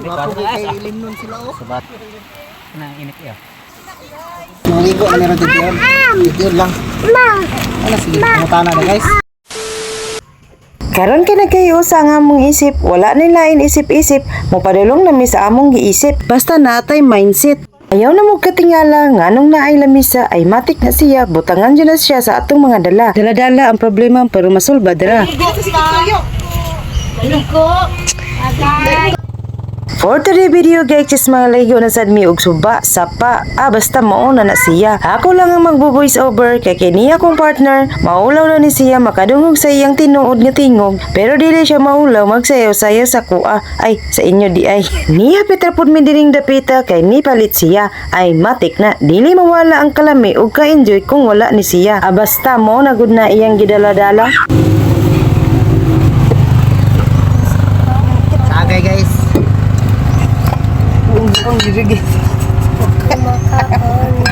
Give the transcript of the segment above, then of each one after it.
Wapo kay ilimnon sila oh. Sabat. Nang init ya. Nangigo na meron dito yun. Dito lang. Ano sige, pangutana na guys. Karon ka na kayo sa nga mong isip, wala nila isip-isip, mopadulong nami sa among giisip. Basta natay mindset. Ayaw na mo katingala, nganong naay lamisa ay matik na siya, butangan dyan na siya sa atong mga dala. Dala-dala ang problema pero masulba dira. For today's video guys, is mga layo na sad mi og suba, sapa, basta mauna na siya. Ako lang ang magbo-voice over, kay kini akong partner, maulaw na ni siya, makadungog sa iyang tinuod nga tingog, pero dili siya maulaw, magsayaw-sayaw sa kuha, ay, sa inyo di ay. Niya pitrapod mi dining dapita, kay ni palit siya, ay matik na, dili mawala ang kalami og ka-enjoy kung wala ni siya. Basta mo, nagud na iyang gidala-dala. Sagay guys. Ang girigit.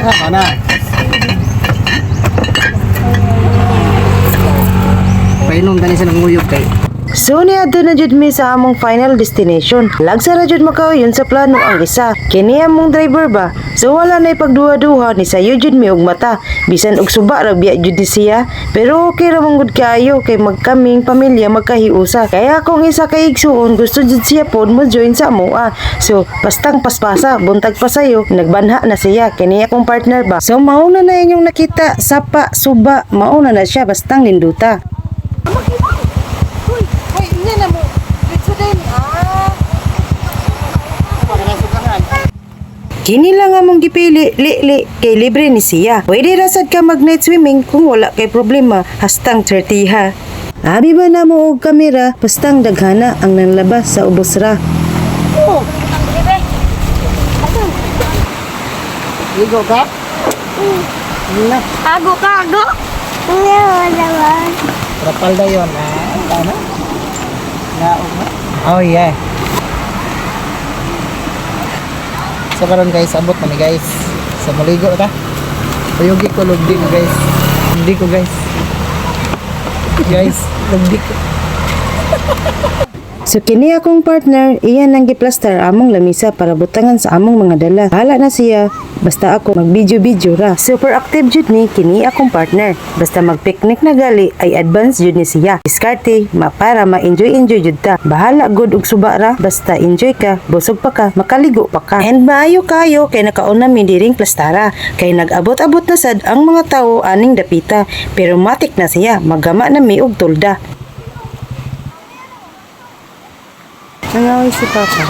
Mana? Painom tani sa nanguyog kay. So niadto na jud mi sa among final destination. Lagsa ra jud makaoyon sa plano ang isa. Kini among driver ba? So wala na ipagduha-duha ni sayo jud mi og mata. Bisan og suba ra biya jud siya. Pero okay ra mong gud kaayo kay magkaming pamilya magkahiusa. Kaya kung isa ka igsuon gusto jud siya pod mo join sa amoa. So bastang paspasa buntag pa sayo nagbanha na siya. Kini akong partner ba? So mauna na inyong nakita sapa suba mauna na siya bastang linduta. Kini lang among gipili, li, kay libre ni siya. Pwede rasad ka mag night swimming kung wala kay problema, hastang 30 ha. Abi ba na mo og kamera, bastang daghana ang nanlabas sa ubos ra. Ligo ka? Na. Ago ka, ago? Naman. Rapal da yon. Ano? Oh yeah. So karon guys, abot na ni guys. Sa maligo ta. Uyugi ko lugdi ko guys. Lugdi ko guys. Guys, lugdi ko. So kini akong partner, iyan ang giplaster among lamisa para butangan sa among mga dala. Hala na siya, basta ako mag-video ra. Super active jud ni kini akong partner. Basta mag-picnic na gali ay advance jud ni siya. Diskarte, para ma-enjoy jud ta. Bahala good og suba ra, basta enjoy ka, busog pa ka, makaligo pa ka. And maayo kayo kay nakauna mi diring plastara. Kay nag-abot-abot na sad ang mga tawo aning dapita. Pero matik na siya, magama na mi og tulda. Nangaway si Papa.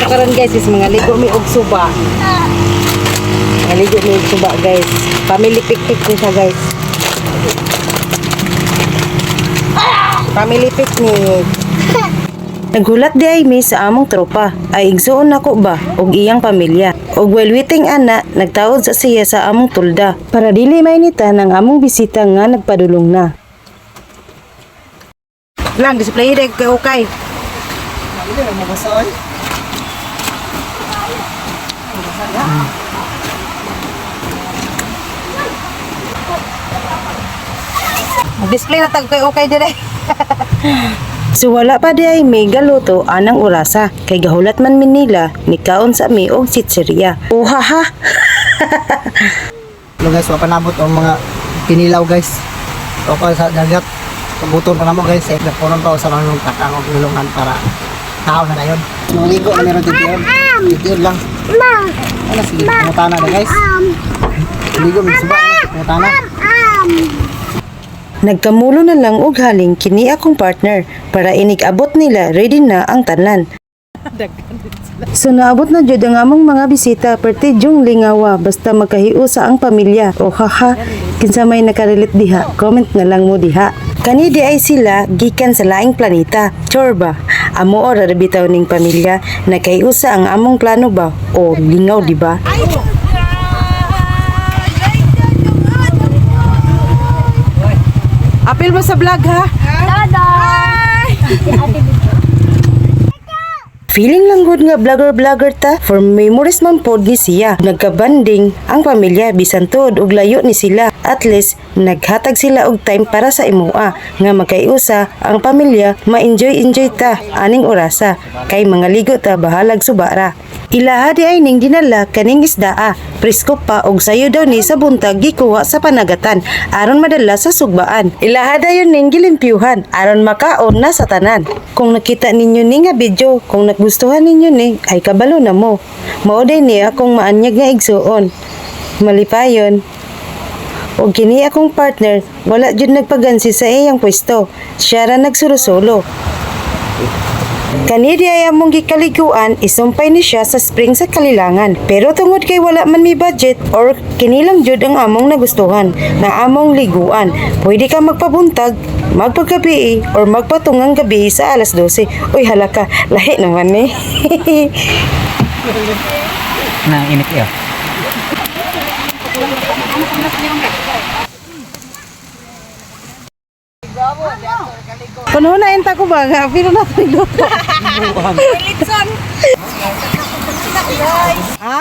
Karon guys is mga ligo mi og suba. Mga ligo mi og suba guys. Family picnic ni siya guys. Family picnic. Naghulat di ay mi sa among tropa, ay igsuon nako ba og iyang pamilya. Og while waiting ana, nagtawod sa siya sa among tulda para dili mainitan ang among bisita nga nagpadulong na. Lang display dek kay okay. Dili mo basoy. Display na tag kay okay dire. So wala pa di ay may galuto anang orasa kay gahulat man min nila ni kaon sa mi og sitseriya. Uhaha. Hello guys, wa panabot ang mga kinilaw guys. Okay sa dagat. Pabuton pa namo guys, sa punon pa sa mga takang og lulungan para tao na dayon. Maligo na meron dito yun. Dito lang. Ano sige, pangutana na guys. Ligo mi suba, pangutana. Nagkamulo na lang og haling kini akong partner para inig-abot nila ready na ang tanan. So naabot na jud ang among mga bisita perti jung lingawa basta magkahiusa ang pamilya. O haha, kinsa may nakarelate diha, comment na lang mo diha. Kani di ay sila gikan sa laing planeta. Sure ba? Amo ora bitaw ning pamilya nagkahiusa ang among plano ba? O lingaw di ba? Apil mo sa vlog ha? Feeling lang good nga vlogger ta for memories man pod ni siya. Nagkabanding ang pamilya bisan tuod og layo ni sila. At least naghatag sila og time para sa imuha nga magkaiusa ang pamilya ma-enjoy ta aning orasa kay mga ligo ta bahalag subara. Ilaha di ay ning dinala kaning isdaa, presko pa og sayo daw ni sa buntag gikuha sa panagatan aron madala sa sugbaan. Ilaha dayon ning gilimpyuhan aron makaon na sa tanan. Kung nakita ninyo ni nga video, kung nagustuhan ninyo ni ay kabalo na mo. Mao day ni akong maanyag nga igsuon. Malipayon. Og kini akong partner, wala jud nagpagansi sa iyang pwesto. Siya ra nagsulo-solo. Kani di ay among gikaliguan, isumpay ni siya sa spring sa Kalilangan. Pero tungod kay wala man mi budget or kini lang jud ang among nagustuhan na among liguan. Pwede ka magpabuntag, magpagabi or magpatungang gabi sa alas 12. Uy halaka, lahi naman eh. Na init iyo. Puno na enta ko ba? Pero na ito. Ha?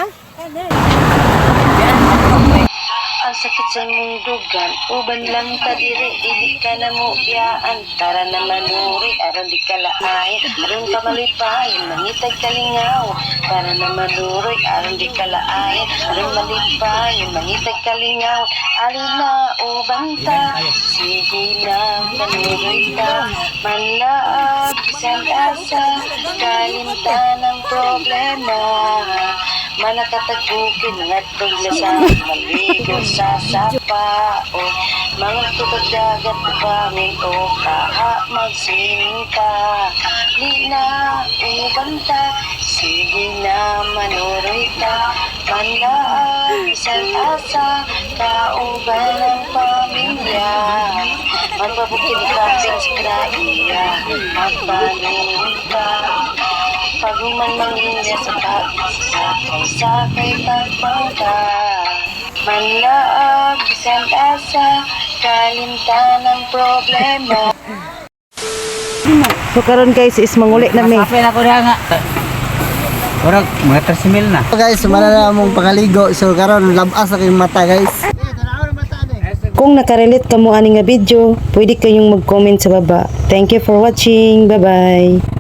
Ang sakit sa mong dugan, uban lang ta dire, dili ka na mo biyaan, tara na manuri, aron di ka laayin, aron ka malipayin, mangitag kalingaw, tara na manuri, aron di ka laayin, aron malipayin, mangitag kalingaw, alin na uban ta, sige na manuri ta, manlaag, isang asa, kalimtan ang problema. Manakatagukin at paglasan, maligo sa sapa, o mga tutog dagat pangin o kaha magsinta. Di na ubanta, sige na manuroy ta, manlaag isang asa, kauban ng pamilya. Magpabukid camping sa kraiya, magpanuroy ta. Paguman manginya sa sakay pagbangka, manlaag isang asa, kalimtan ng problema. So karon guys is manguli na mi. Kape na ko diha nga. Orag mga 3,000 na. So guys, sumala na mong pangaligo. So karon labas sa kayong mata guys. Kung nakarelate ka mo ani nga video, pwede kayong mag-comment sa baba. Thank you for watching. Bye-bye.